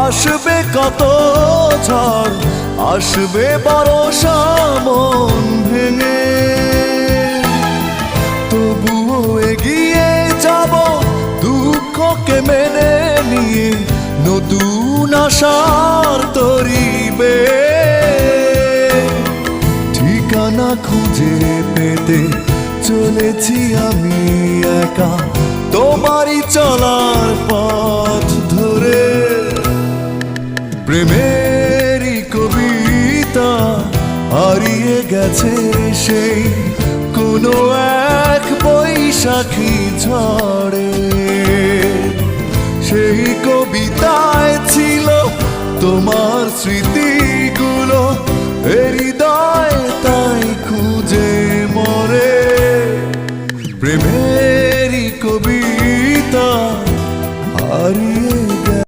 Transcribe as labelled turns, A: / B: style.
A: আসবে কত ঝড়, আসবে বর্ষা মন ভেঙে, তবুও এগিয়ে যাব দুঃখকে মেনে নিয়ে, নতুন আশার তরিবে। ঠিকানা খুঁজে পেতে চলেছি আমি একা, তোমারই চলার পথ ধরে। প্রেমেরই কবিতা হারিয়ে গেছে সেই কোনো এক বৈশাখী ঝড়ে। সেই কবিতায় ছিল তোমার স্মৃতি,